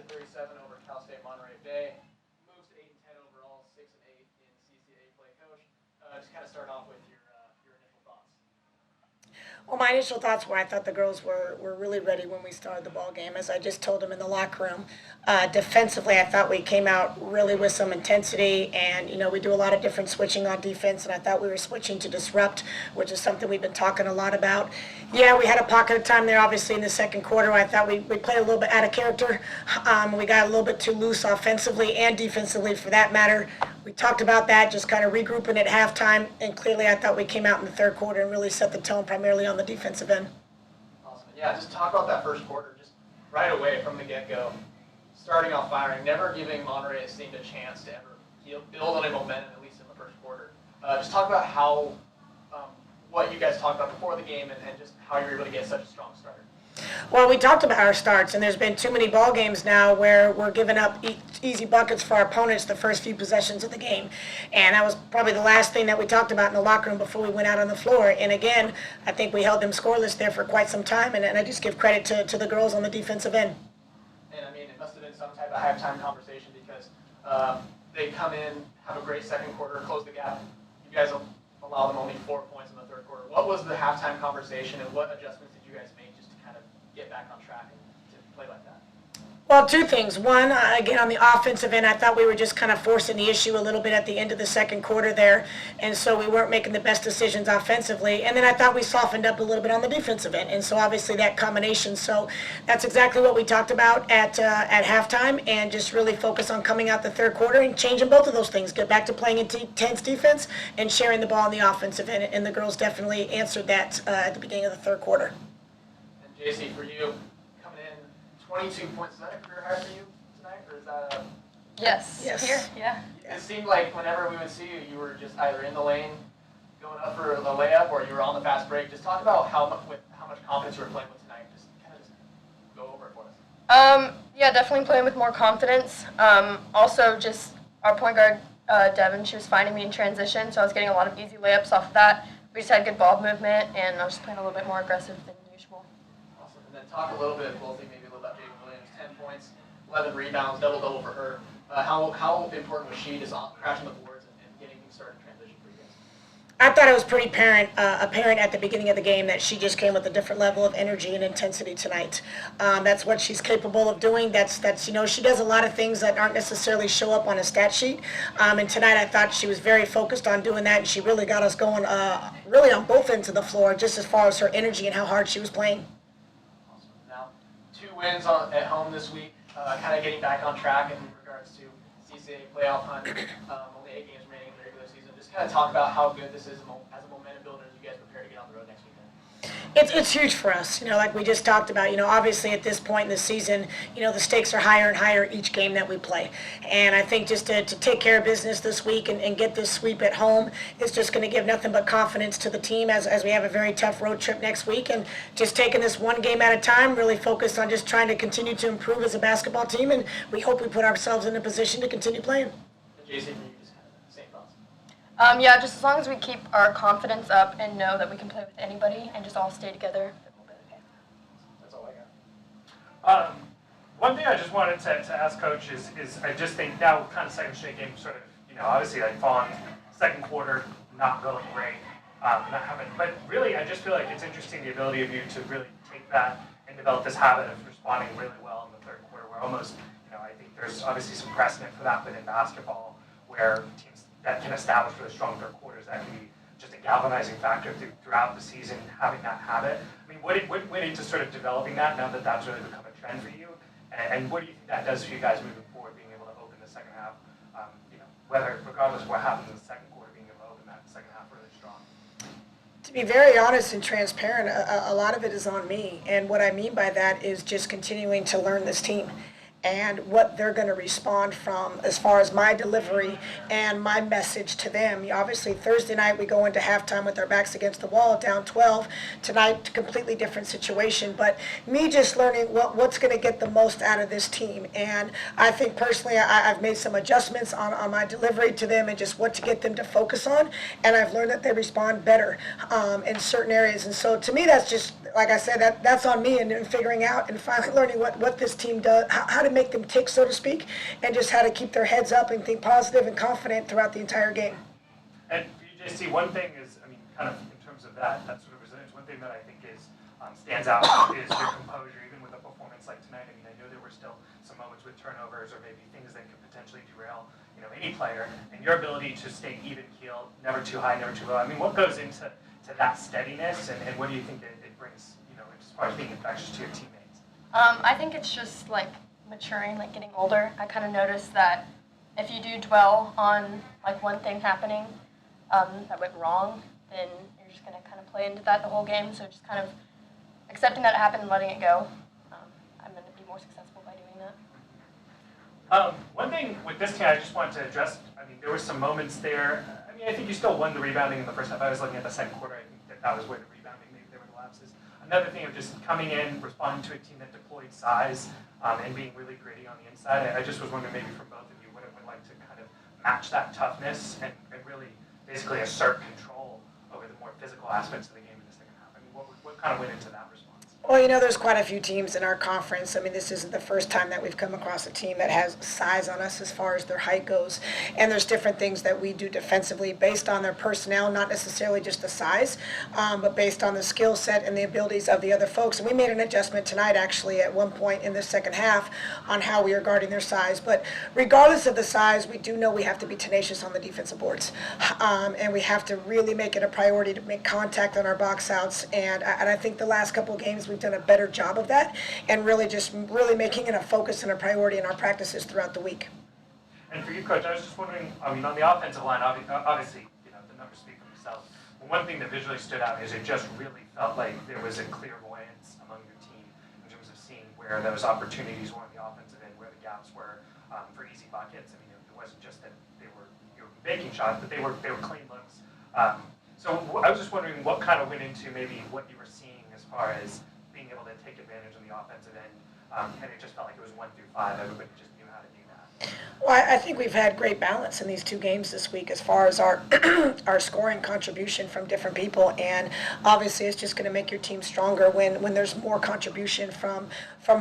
38-37 over Cal State Monterey Bay. Moves to 8-10 overall, 6-8 in CCA play. Coach, just kind of start off with your initial thoughts. Well, my initial thoughts were I thought the girls were really ready when we started the ball game. As I just told them in the locker room, defensively, I thought we came out really with some intensity, and we do a lot of different switching on defense, and I thought we were switching to disrupt, which is something we've been talking a lot about. Yeah, we had a pocket of time there, obviously, in the second quarter. I thought we played a little bit out of character. We got a little bit too loose offensively and defensively, for that matter. We talked about that, just kind of regrouping at halftime, and clearly I thought we came out in the third quarter and really set the tone primarily on the defensive end. Awesome. Yeah, just talk about that first quarter, just right away from the get-go. Starting off firing, never giving Monterey seemed a chance to ever build on a momentum, at least in the first quarter. Just talk about how, what you guys talked about before the game and just how you're able to get such a strong start. Well, we talked about our starts, and there's been too many ball games now where we're giving up easy buckets for our opponents the first few possessions of the game. And that was probably the last thing that we talked about in the locker room before we went out on the floor. And again, I think we held them scoreless there for quite some time, and I just give credit to the girls on the defensive end. And I mean, it must have been some type of halftime conversation because they come in, have a great second quarter, close the gap. You guys allow them only 4 points in the third quarter. What was the halftime conversation, and what adjustments did you guys make just to kind of get back on track and to play like that? Well, two things. One, again, on the offensive end, I thought we were just kind of forcing the issue a little bit at the end of the second quarter there, and so we weren't making the best decisions offensively. And then I thought we softened up a little bit on the defensive end, and so obviously that combination. So that's exactly what we talked about at halftime, and just really focus on coming out the third quarter and changing both of those things. Get back to playing intense defense and sharing the ball on the offensive end, and the girls definitely answered that at the beginning of the third quarter. And Jayci, for you, 22 points. Is that a career high for you tonight, or is that a... Yes. Here, yeah. It seemed like whenever we would see you, you were just either in the lane, going up for a layup, or you were on the fast break. Just talk about how much confidence you were playing with tonight. Just kind of go over it for us. Yeah, definitely playing with more confidence. Also, just our point guard, Devin, she was finding me in transition, so I was getting a lot of easy layups off of that. We just had good ball movement, and I was just playing a little bit more aggressive than usual. Awesome. And then talk a little bit, both of you, maybe a little about Jayci Bayne. 10 points, 11 rebounds, double-double for her. How important was she just crashing the boards and getting things started in transition for you guys? I thought it was pretty apparent at the beginning of the game that she just came with a different level of energy and intensity tonight. That's what she's capable of doing. That's she does a lot of things that aren't necessarily show up on a stat sheet. And tonight I thought she was very focused on doing that, and she really got us going really on both ends of the floor, just as far as her energy and how hard she was playing. Awesome. Now, 2 wins at home this week, kind of getting back on track in regards to CCA playoff hunt. Only 8 games remaining in the regular season. Just kind of talk about how good this is as a momentum builder as you guys prepare to get on the road next weekend. It's huge for us, like we just talked about. Obviously at this point in the season, the stakes are higher and higher each game that we play. And I think just to take care of business this week and get this sweep at home is just going to give nothing but confidence to the team as we have a very tough road trip next week. And just taking this one game at a time, really focused on just trying to continue to improve as a basketball team. And we hope we put ourselves in a position to continue playing. Jayci, for you, just kind of same thoughts. Yeah, just as long as we keep our confidence up and know that we can play with anybody and just all stay together, then we'll be okay. That's all I got. One thing I just wanted to ask Coach is I just think now kind of second straight game sort of, obviously like falling second quarter, not going great, not having, but really I just feel like it's interesting the ability of you to really take that and develop this habit of responding really well in the third quarter where almost, I think there's obviously some precedent for that within basketball where teams that can establish really strong third quarters that can be just a galvanizing factor throughout the season, having that habit. I mean, what went into sort of developing that now that that's really become a trend for you? And what do you think that does for you guys moving forward, being able to open the second half, regardless of what happens in the second quarter, being able to open that second half really strong? To be very honest and transparent, a lot of it is on me. And what I mean by that is just continuing to learn this team and what they're going to respond from as far as my delivery and my message to them. Obviously, Thursday night we go into halftime with our backs against the wall, down 12. Tonight, completely different situation. But me just learning what's going to get the most out of this team. And I think personally I've made some adjustments on my delivery to them and just what to get them to focus on. And I've learned that they respond better in certain areas. And so to me, that's just like I said, that's on me and figuring out and finally learning what this team does, how to make them tick, so to speak, and just how to keep their heads up and think positive and confident throughout the entire game. And for you, JC, one thing is, I mean, kind of in terms of that sort of resilience, one thing that I think is stands out is your composure, even with a performance like tonight. I mean, I know there were still some moments with turnovers or maybe things that could potentially derail, any player, and your ability to stay even keeled, never too high, never too low. I mean, what goes into that steadiness, and what do you think it brings, as far as being infectious to your teammates? I think it's just like maturing, like getting older. I kind of noticed that if you do dwell on like one thing happening that went wrong, then you're just gonna kind of play into that the whole game. So just kind of accepting that it happened and letting it go. I'm gonna be more successful by doing that. One thing with this team I just wanted to address, I mean, there were some moments there. I mean, I think you still won the rebounding in the first half. I was looking at the second quarter. I think that was where the rebounding, maybe there were the lapses. Another thing of just coming in, responding to a team that deployed size, and being really gritty on the inside. I just was wondering maybe from both of you what it would like to kind of match that toughness and really basically assert control over the more physical aspects of the game in the second half. I mean, what kind of went into that response? Well, there's quite a few teams in our conference. I mean, this isn't the first time that we've come across a team that has size on us as far as their height goes. And there's different things that we do defensively based on their personnel, not necessarily just the size, but based on the skill set and the abilities of the other folks. And we made an adjustment tonight, actually, at one point in the second half on how we are guarding their size. But regardless of the size, we do know we have to be tenacious on the defensive boards. And we have to really make it a priority to make contact on our box outs. And I think the last couple of games we've done a better job of that and really making it a focus and a priority in our practices throughout the week. And for you, Coach, I was just wondering, I mean, on the offensive line, obviously, the numbers speak for themselves. But one thing that visually stood out is it just really felt like there was a clairvoyance among your team in terms of seeing where those opportunities were on the offensive end, where the gaps were for easy buckets. I mean, it wasn't just that you were making shots, but they were clean looks. So I was just wondering what kind of went into maybe what you were seeing as far as being able to take advantage on the offensive end, and it just felt like it was 1 through 5. Everybody just knew how to do that. Well, I think we've had great balance in these two games this week as far as our our scoring contribution from different people, and obviously it's just going to make your team stronger when there's more contribution from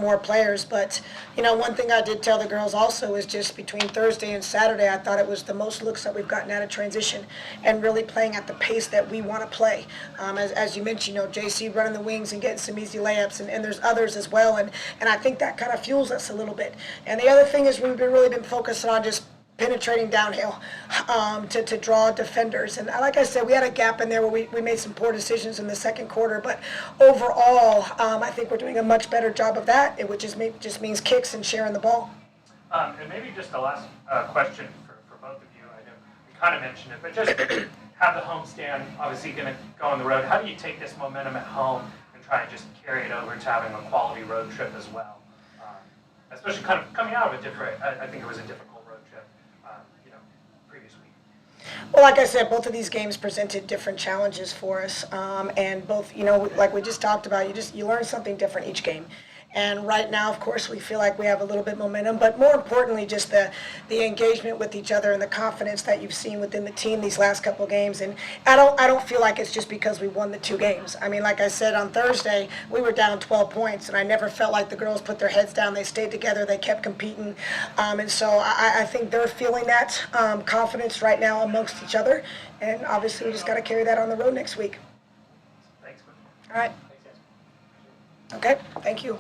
more players. But one thing I did tell the girls also is just between Thursday and Saturday, I thought it was the most looks that we've gotten out of transition and really playing at the pace that we want to play. As you mentioned, Jayci running the wings and getting some easy layups, and there's others as well, and I think that kind of fuels us a little bit. And the other thing is we've really been focused on just penetrating downhill to draw defenders. And like I said, we had a gap in there where we made some poor decisions in the second quarter. But overall, I think we're doing a much better job of that, which just means kicks and sharing the ball. And maybe just the last question for both of you. I know we kind of mentioned it, but just have the homestand, obviously going to go on the road. How do you take this momentum at home and try and just carry it over to having a quality road trip as well? Especially kind of coming out of a different, I think it was a difficult road trip, previous week. Well, like I said, both of these games presented different challenges for us, and both, like we just talked about, you learn something different each game. And right now, of course, we feel like we have a little bit momentum, but more importantly, just the engagement with each other and the confidence that you've seen within the team these last couple of games. And I don't feel like it's just because we won the two games. I mean, like I said, on Thursday, we were down 12 points, and I never felt like the girls put their heads down. They stayed together. They kept competing. And so I think they're feeling that confidence right now amongst each other. And obviously, we just got to carry that on the road next week. Thanks, Coach. All right. Thanks, guys. Okay. Thank you.